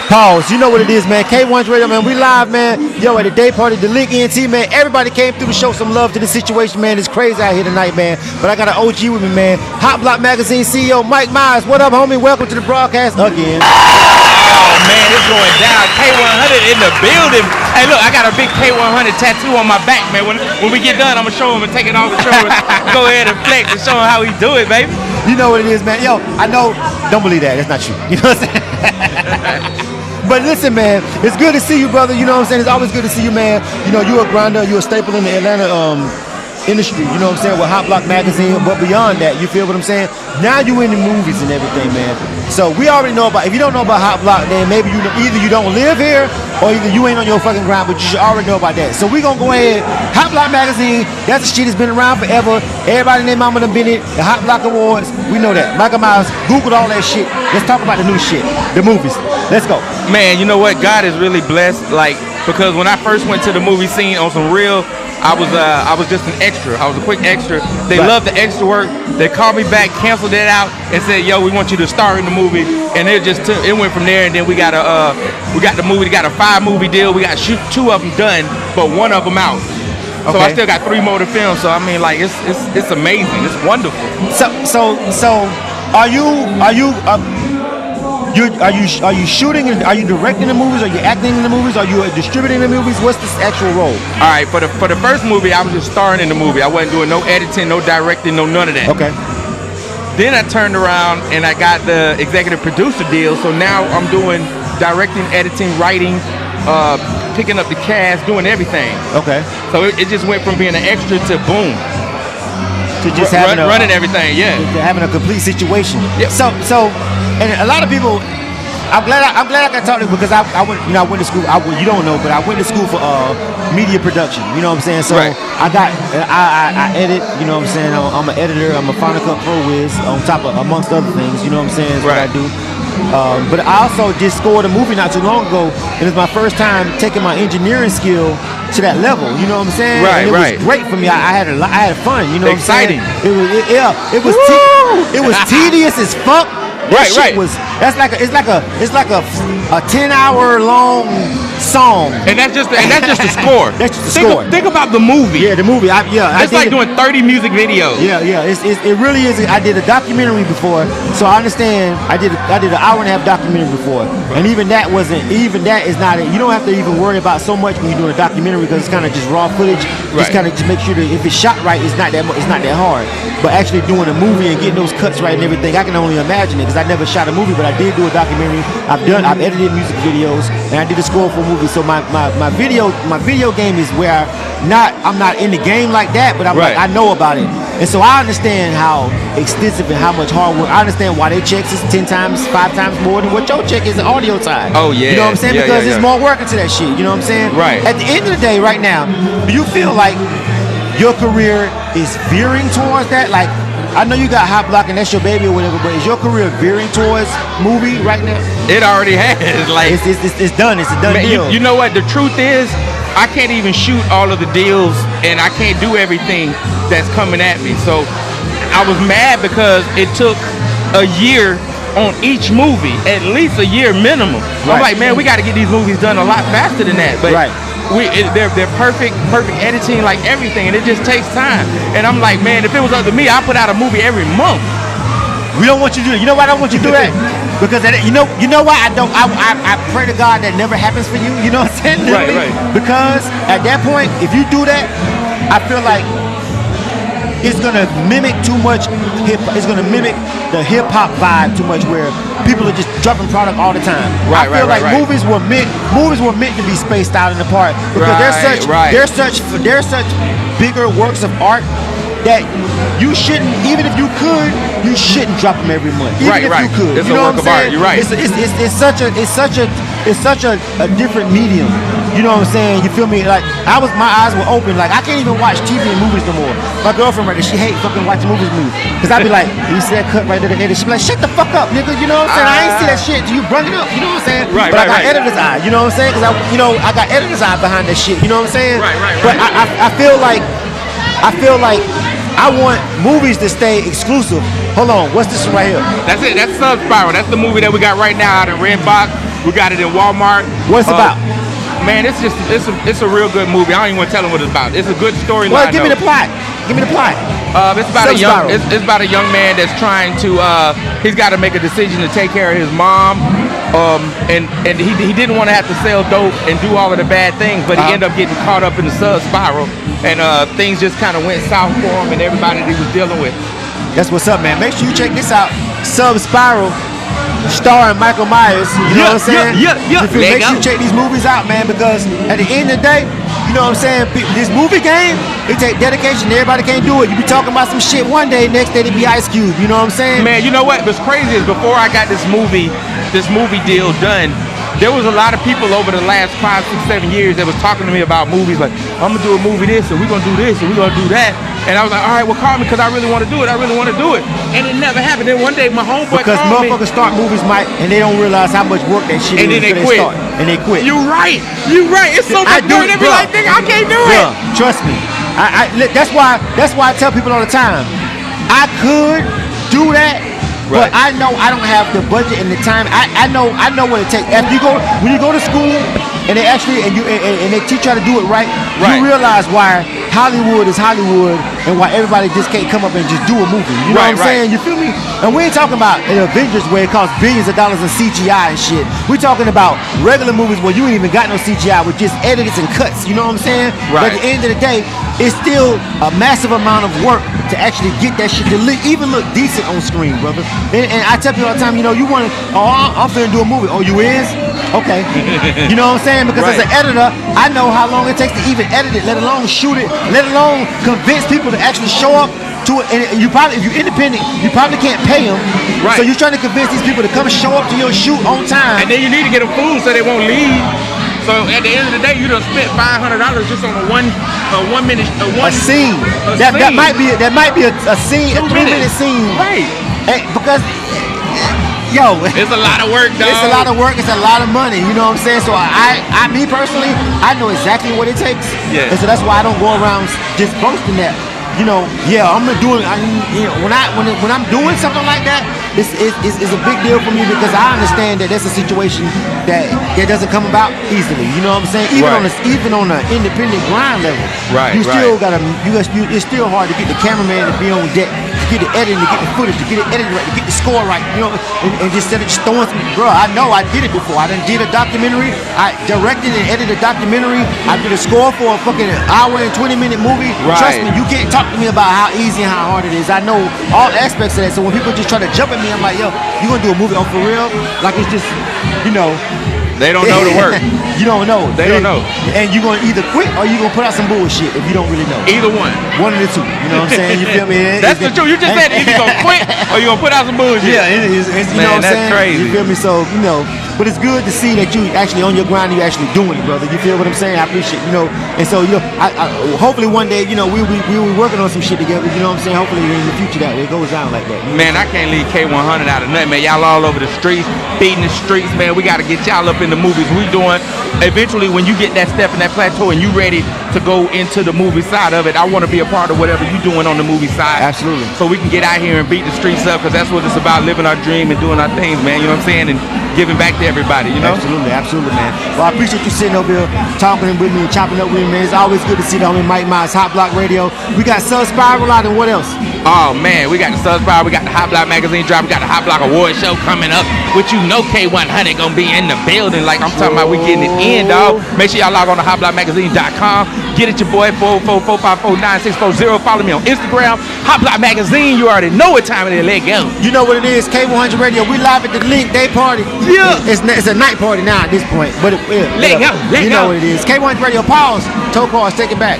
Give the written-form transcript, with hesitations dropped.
Pause. You know what it is, man. K1's Radio, man. We live, man. Yo, at the day party, the Link NT, man. Everybody came through to show some love to the situation, man. It's crazy out here tonight, man. But I got an OG with me, man. Hot Block Magazine CEO Mike Myers. What up, homie? Welcome to the broadcast again. Oh, man, it's going down. K100 in the building. Hey, look, I got a big K100 tattoo on my back, man. When we get done, I'm going to show him and take it off and show him. Go ahead and flex and show him how he do it, baby. You know what it is, man. Yo, I know. Don't believe that. That's not true. You know what I'm saying? But listen, man, it's good to see you, brother. You know what I'm saying? It's always good to see you, man. You know, you're a grinder. You're a staple in the Atlanta industry. You know what I'm saying? With Hot Block Magazine. But beyond that, you feel what I'm saying? Now you in the movies and everything, man. So we already know about, if you don't know about Hot Block, then maybe either you don't live here or either you ain't on your fucking grind, but you should already know about that. So we gonna go ahead. Hot Block Magazine, that's the shit that's been around forever. Everybody named Mama done been it. The Hot Block Awards, we know that. Michael Myers Googled all that shit. Let's talk about the new shit, the movies. Let's go. Man, you know what? God is really blessed. Like, because when I first went to the movie scene on some real, I was just an extra. I was a quick extra. They loved the extra work. They called me back, canceled it out, and said, "Yo, we want you to star in the movie." And it went from there. And then we got the movie. We got a 5-movie deal. We got 2 of them done, but 1 of them out. Okay. So I still got 3 more to film. So I mean, like, it's amazing. It's wonderful. So are you shooting? Are you directing the movies? Are you acting in the movies? Are you distributing the movies? What's the actual role? All right, for the first movie, I was just starring in the movie. I wasn't doing no editing, no directing, no none of that. Okay. Then I turned around and I got the executive producer deal. So now I'm doing directing, editing, writing, picking up the cast, doing everything. Okay. So it just went from being an extra to boom. To just running everything, yeah. To having a complete situation. Yep. So, and a lot of people, I'm glad I got talk to you because I went to school. You don't know, but I went to school for media production. You know what I'm saying? So right. I edit. You know what I'm saying? I'm an editor. I'm a Final Cut Pro Wiz on top of amongst other things. You know what I'm saying? Is right. what I do. But I also just scored a movie not too long ago, and it's my first time taking my engineering skill to that level. You know what I'm saying? Right, and it right. was great for me. I had fun. You know exciting. what I'm saying? It was tedious as fuck. Right. It's like a 10-hour long song. And that's just the score. That's just the score. Think about the movie. Yeah, the movie. It's like doing 30 music videos. Yeah. It really is. I did a documentary before, so I understand. I did an hour-and-a-half documentary before, and even that is not it. You don't have to even worry about so much when you're doing a documentary because it's kind of just raw footage. Right. Just kind of make sure that if it's shot right, it's not that hard. But actually doing a movie and getting those cuts right and everything, I can only imagine it because I never shot a movie, but I did do a documentary. I've edited music videos, and I did a score for a movie. So my video game is where I'm not in the game like that, but I'm right. like I know about it, and so I understand how extensive and how much hard work. I understand why their checks is 5 times more than what your check is in audio time. Oh yeah, you know what I'm saying? Yeah, because yeah. there's more work into that shit. You know what I'm saying? Right. At the end of the day, right now, do you feel like your career is veering towards that? Like, I know you got Hot Block and that's your baby or whatever, but is your career veering towards movie right now? It already has. Like, it's done. It's a done deal. You know what? The truth is, I can't even shoot all of the deals, and I can't do everything that's coming at me. So I was mad because it took a year on each movie, at least a year minimum. Right. I'm like, man, we got to get these movies done a lot faster than that. But right. They're perfect editing, like everything, and it just takes time. And I'm like, man, if it was up to me, I'd put out a movie every month. We don't want you to do that. You know why I don't want you to do that? Because you know why I don't. I pray to God that never happens for you. You know what I'm saying? Right. Because at that point, if you do that, I feel like it's gonna mimic too much it's gonna mimic the hip hop vibe too much, where people are just dropping product all the time. I feel like movies were meant to be spaced out and apart because they're such bigger works of art that you shouldn't, even if you could, you shouldn't drop them every month. Even if you could. It's you know a work what I'm of saying? art. You're right. It's such a different medium. You know what I'm saying? You feel me? Like my eyes were open. Like I can't even watch TV and movies no more. My girlfriend right there, she hates fucking watching movies with me. Cause I'd be like, you see that cut right there, the edit? She be like, shut the fuck up, nigga. You know what I'm saying? I ain't see that shit. You bring it up. You know what I'm saying? Right. But I got editor's eye. You know what I'm saying? Cause I got editor's eye behind that shit. You know what I'm saying? Right. But I feel like I want movies to stay exclusive. Hold on, what's this one right here? That's it. That's Sub Spiral. That's the movie that we got right now out in Redbox. We got it in Walmart. What's it about? Man, it's a real good movie. I don't even want to tell them what it's about. It's a good storyline. Well, give me the plot. Give me the plot. It's about Sub a young. Spiral. It's about a young man that's trying to. He's got to make a decision to take care of his mom. And he didn't want to have to sell dope and do all of the bad things, but he ended up getting caught up in the Sub Spiral, and things just kind of went south for him and everybody that he was dealing with. That's what's up, man. Make sure you check this out. Sub Spiral, starring Michael Myers. You know what I'm saying? Yeah. Make sure you check these movies out, man, because at the end of the day, you know what I'm saying? This movie game, it take dedication. Everybody can't do it. You be talking about some shit one day, next day it be Ice Cube. You know what I'm saying? Man, you know what? What's crazy is before I got this movie deal done, there was a lot of people over the last 5, 6, 7 years that was talking to me about movies like, I'm gonna do a movie this, and we're gonna do this, and we're gonna do that. And I was like, all right, well, call me because I really want to do it. I really want to do it. And it never happened. Then one day my homeboy because called me. motherfuckers start movies, Mike, and they don't realize how much work that shit And is then they until quit. start. And they quit. You're right. It's so much work. They be like, nigga, I can't do it. Trust me. That's why I tell people all the time, I could do that. Right. But I know I don't have the budget and the time. I know what it takes. When you go to school and they actually and they teach you how to do it right, you realize why Hollywood is Hollywood and why everybody just can't come up and just do a movie. You know what I'm saying? You feel me? And we ain't talking about an Avengers where it costs billions of dollars in CGI and shit. We're talking about regular movies where you ain't even got no CGI with just edits and cuts. You know what I'm saying? Right. But at the end of the day, it's still a massive amount of work to actually get that shit to even look decent on screen, brother. And I tell people all the time, you know, you want to, I'm finna do a movie. Oh, you is? Okay. You know what I'm saying? Because as an editor, I know how long it takes to even edit it, let alone shoot it, let alone convince people to actually show up to it. And if you're independent, you probably can't pay them. Right. So you're trying to convince these people to come and show up to your shoot on time. And then you need to get them food so they won't leave. So at the end of the day, you done spent $500 just on a one scene. That might be a scene, a 3-minute scene. Right. Because it's a lot of work, dog. It's a lot of work. It's a lot of money. You know what I'm saying? So me personally, I know exactly what it takes. Yeah. And so that's why I don't go around just boasting that. You know, I'm gonna do it. When I'm doing something like that, it's a big deal for me because I understand that that's a situation that doesn't come about easily. You know what I'm saying? Even on an independent grind level, you still gotta. It's still hard to get the cameraman to be on deck, to get the editing, to get the footage, to get it edited right, to get the score right. You know, and just instead of just throwing some. Bro, I know I did it before. I done did a documentary. I directed and edited a documentary. I did a score for a fucking hour and 20-minute movie. Trust me, you can't talk to me about how easy and how hard it is. I know all aspects of that. So when people just try to jump at me, I'm like, yo, you gonna do a movie for real? Like it's just, you know. They don't know the work. You don't know. They don't know. And you're gonna either quit or you're gonna put out some bullshit if you don't really know. Either one. One of the two. You know what I'm saying? You feel me? That's the truth. You just said either gonna quit or you're gonna put out some bullshit. Yeah, it's you know what I'm that's saying? crazy. You feel me? So, you know, but it's good to see that you actually on your grind, you actually doing it, brother. You feel what I'm saying? I appreciate, you know. And so, you know, I hopefully one day, you know, we'll be working on some shit together. You know what I'm saying? Hopefully in the future that way it goes down like that. Man, I can't leave K100 out of nothing, man. Y'all all over the streets, beating the streets, man. We got to get y'all up in the movies we doing. Eventually, when you get that step in that plateau and you ready to go into the movie side of it, I want to be a part of whatever you doing on the movie side. Absolutely. So we can get out here and beat the streets up because that's what it's about, living our dream and doing our things, man. You know what I'm saying? And giving back to everybody, you know? Absolutely, man. Well, I appreciate you sitting over here talking with me and chopping up with me, man. It's always good to see the homie Mike Myers, Hot Block Radio. We got Sub Spiral out, and what else? Oh, man, we got the Sub Spiral, we got the Hot Block Magazine drop, we got the Hot Block Award Show coming up, which you know K100 gonna be in the building like I'm talking about. We getting it in, dog. Make sure y'all log on to hotblockmagazine.com. Get it your boy, 444-454-9640. Follow me on Instagram, Hot Block Magazine. You already know what time it is. Let go. You know what it is, K100 Radio. We live at the Link Day Party. Yeah. It's a night party now at this point, but let go. You know what it is. K100 Radio. Pause. Toe pause. Take it back.